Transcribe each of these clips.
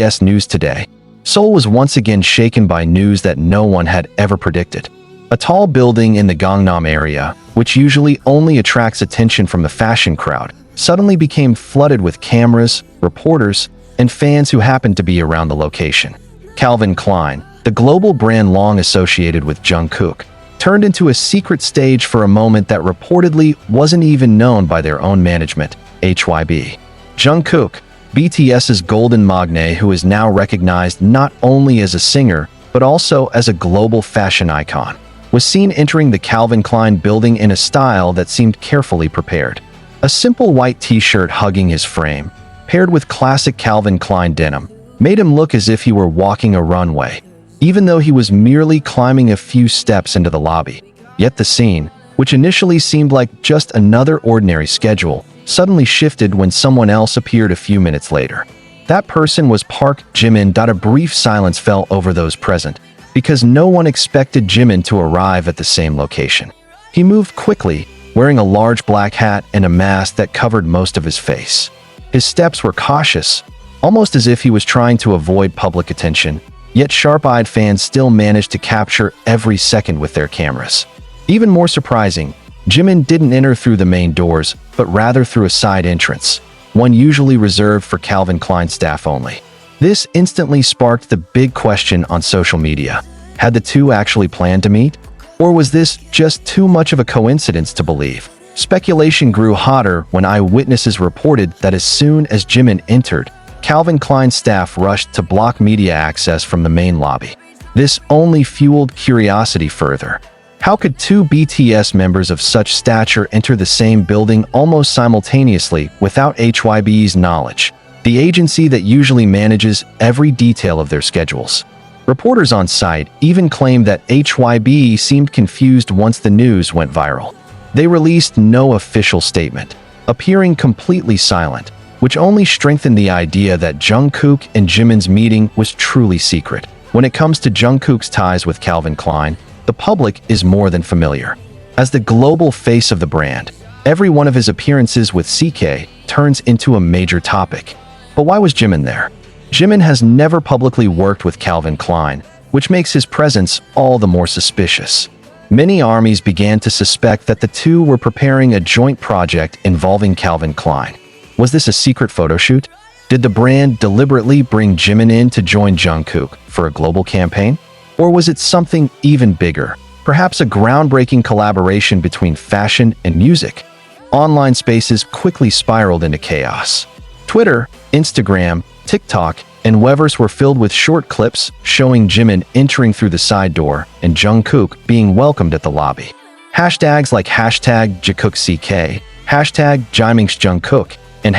BTS News Today. Seoul was once again shaken by news that no one had ever predicted. A tall building in the Gangnam area, which usually only attracts attention from the fashion crowd, suddenly became flooded with cameras, reporters, and fans who happened to be around the location. Calvin Klein, the global brand long associated with Jungkook, turned into a secret stage for a moment that reportedly wasn't even known by their own management, HYBE. Jungkook, BTS's golden magne who is now recognized not only as a singer, but also as a global fashion icon, was seen entering the Calvin Klein building in a style that seemed carefully prepared. A simple white t-shirt hugging his frame, paired with classic Calvin Klein denim, made him look as if he were walking a runway, even though he was merely climbing a few steps into the lobby. Yet the scene, which initially seemed like just another ordinary schedule, suddenly shifted when someone else appeared a few minutes later. That person was Park Jimin. A brief silence fell over those present, because no one expected Jimin to arrive at the same location. He moved quickly, wearing a large black hat and a mask that covered most of his face. His steps were cautious, almost as if he was trying to avoid public attention, yet sharp-eyed fans still managed to capture every second with their cameras. Even more surprising, Jimin didn't enter through the main doors, but rather through a side entrance, one usually reserved for Calvin Klein staff only. This instantly sparked the big question on social media. Had the two actually planned to meet? Or was this just too much of a coincidence to believe? Speculation grew hotter when eyewitnesses reported that as soon as Jimin entered, Calvin Klein staff rushed to block media access from the main lobby. This only fueled curiosity further. How could two BTS members of such stature enter the same building almost simultaneously without HYBE's knowledge, the agency that usually manages every detail of their schedules? Reporters on site even claimed that HYBE seemed confused once the news went viral. They released no official statement, appearing completely silent, which only strengthened the idea that Jungkook and Jimin's meeting was truly secret. When it comes to Jungkook's ties with Calvin Klein, the public is more than familiar. As the global face of the brand, every one of his appearances with CK turns into a major topic. But why was Jimin there? Jimin has never publicly worked with Calvin Klein, which makes his presence all the more suspicious. Many armies began to suspect that the two were preparing a joint project involving Calvin Klein. Was this a secret photo shoot? Did the brand deliberately bring Jimin in to join Jungkook for a global campaign? Or was it something even bigger, perhaps a groundbreaking collaboration between fashion and music? Online spaces quickly spiraled into chaos. Twitter, Instagram, TikTok, and Weverse were filled with short clips showing Jimin entering through the side door and Jungkook being welcomed at the lobby. Hashtags like #JungkookCK, #JimingJungkook, and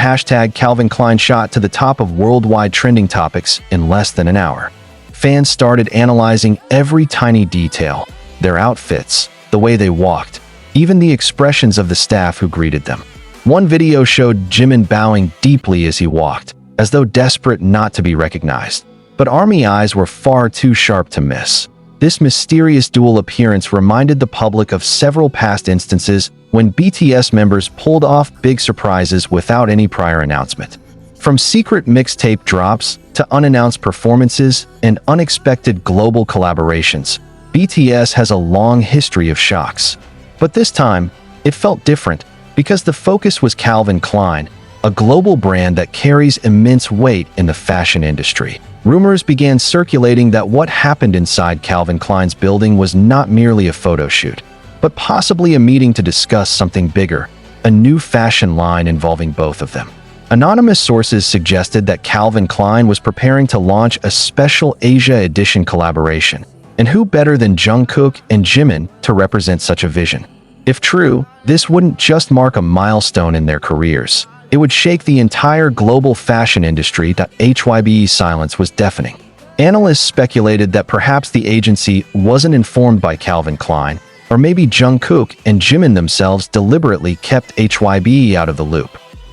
#Calvin Klein shot to the top of worldwide trending topics in less than an hour. Fans started analyzing every tiny detail, their outfits, the way they walked, even the expressions of the staff who greeted them. One video showed Jimin bowing deeply as he walked, as though desperate not to be recognized. But army eyes were far too sharp to miss. This mysterious dual appearance reminded the public of several past instances when BTS members pulled off big surprises without any prior announcement. From secret mixtape drops to unannounced performances and unexpected global collaborations, BTS has a long history of shocks. But this time, it felt different because the focus was Calvin Klein, a global brand that carries immense weight in the fashion industry. Rumors began circulating that what happened inside Calvin Klein's building was not merely a photo shoot, but possibly a meeting to discuss something bigger, a new fashion line involving both of them. Anonymous sources suggested that Calvin Klein was preparing to launch a special Asia edition collaboration, and who better than Jungkook and Jimin to represent such a vision? If true, this wouldn't just mark a milestone in their careers. It would shake the entire global fashion industry. HYBE's silence was deafening. Analysts speculated that perhaps the agency wasn't informed by Calvin Klein, or maybe Jungkook and Jimin themselves deliberately kept HYBE out of the loop.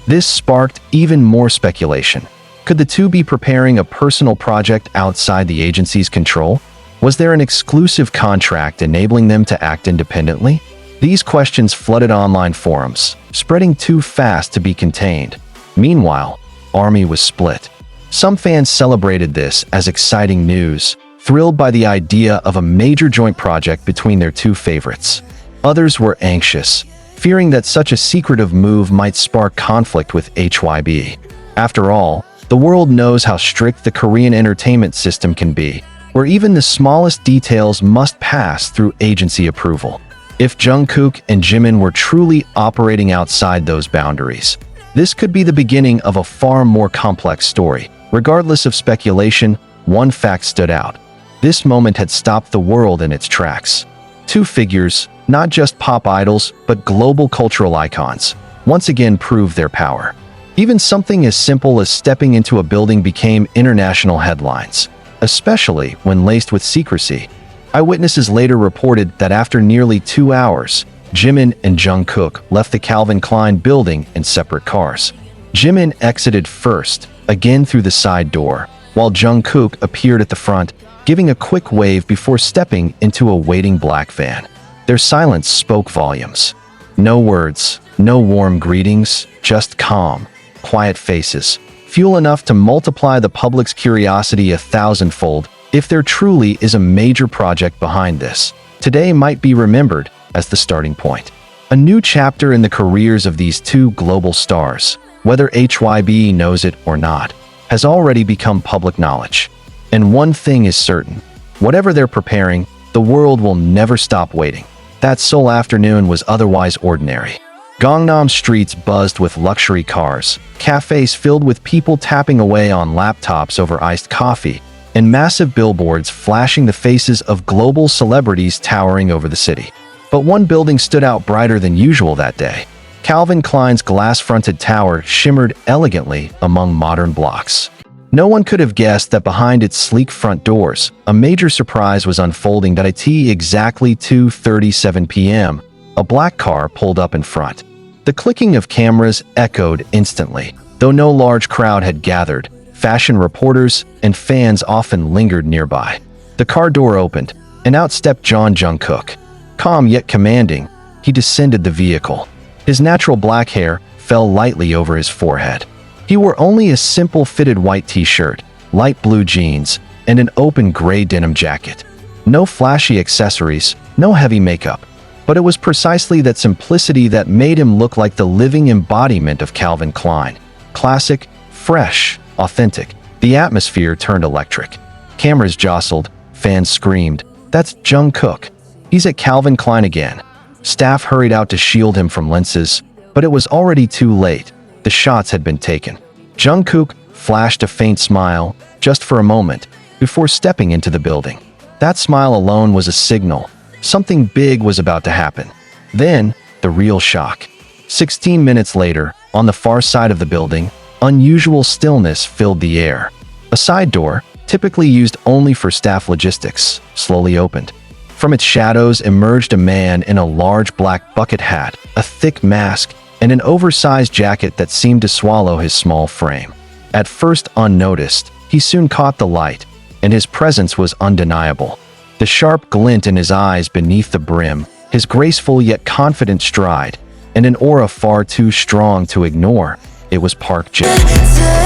This sparked even more speculation. Could the two be preparing a personal project outside the agency's control? Was there an exclusive contract enabling them to act independently? These questions flooded online forums, spreading too fast to be contained. Meanwhile, ARMY was split. Some fans celebrated this as exciting news, thrilled by the idea of a major joint project between their two favorites. Others were anxious, fearing that such a secretive move might spark conflict with HYBE. After all, the world knows how strict the Korean entertainment system can be, where even the smallest details must pass through agency approval. If Jungkook and Jimin were truly operating outside those boundaries, this could be the beginning of a far more complex story. Regardless of speculation, one fact stood out. This moment had stopped the world in its tracks. Two figures, not just pop idols, but global cultural icons, once again proved their power. Even something as simple as stepping into a building became international headlines, especially when laced with secrecy. Eyewitnesses later reported that after nearly 2 hours, Jimin and Jungkook left the Calvin Klein building in separate cars. Jimin exited first, again through the side door, while Jungkook appeared at the front, giving a quick wave before stepping into a waiting black van. Their silence spoke volumes. No words, no warm greetings, just calm, quiet faces, fuel enough to multiply the public's curiosity 1,000-fold. If there truly is a major project behind this, today might be remembered as the starting point. A new chapter in the careers of these two global stars, whether HYBE knows it or not, has already become public knowledge. And one thing is certain, whatever they're preparing, the world will never stop waiting. That Seoul afternoon was otherwise ordinary. Gangnam streets buzzed with luxury cars, cafes filled with people tapping away on laptops over iced coffee, and massive billboards flashing the faces of global celebrities towering over the city. But one building stood out brighter than usual that day. Calvin Klein's glass-fronted tower shimmered elegantly among modern blocks. No one could have guessed that behind its sleek front doors, a major surprise was unfolding. At exactly 2:37 p.m., a black car pulled up in front. The clicking of cameras echoed instantly. Though no large crowd had gathered, fashion reporters and fans often lingered nearby. The car door opened, and out stepped Jungkook. Calm yet commanding, he descended the vehicle. His natural black hair fell lightly over his forehead. He wore only a simple fitted white t-shirt, light blue jeans, and an open gray denim jacket. No flashy accessories, no heavy makeup. But it was precisely that simplicity that made him look like the living embodiment of Calvin Klein. Classic, fresh, authentic. The atmosphere turned electric. Cameras jostled, fans screamed, "That's Jungkook. He's at Calvin Klein again." Staff hurried out to shield him from lenses, but it was already too late. The shots had been taken. Jungkook flashed a faint smile, just for a moment, before stepping into the building. That smile alone was a signal. Something big was about to happen. Then, the real shock. 16 minutes later, on the far side of the building, unusual stillness filled the air. A side door, typically used only for staff logistics, slowly opened. From its shadows emerged a man in a large black bucket hat, a thick mask, and an oversized jacket that seemed to swallow his small frame. At first unnoticed, he soon caught the light, and his presence was undeniable. The sharp glint in his eyes beneath the brim, his graceful yet confident stride, and an aura far too strong to ignore. It was Park Jae.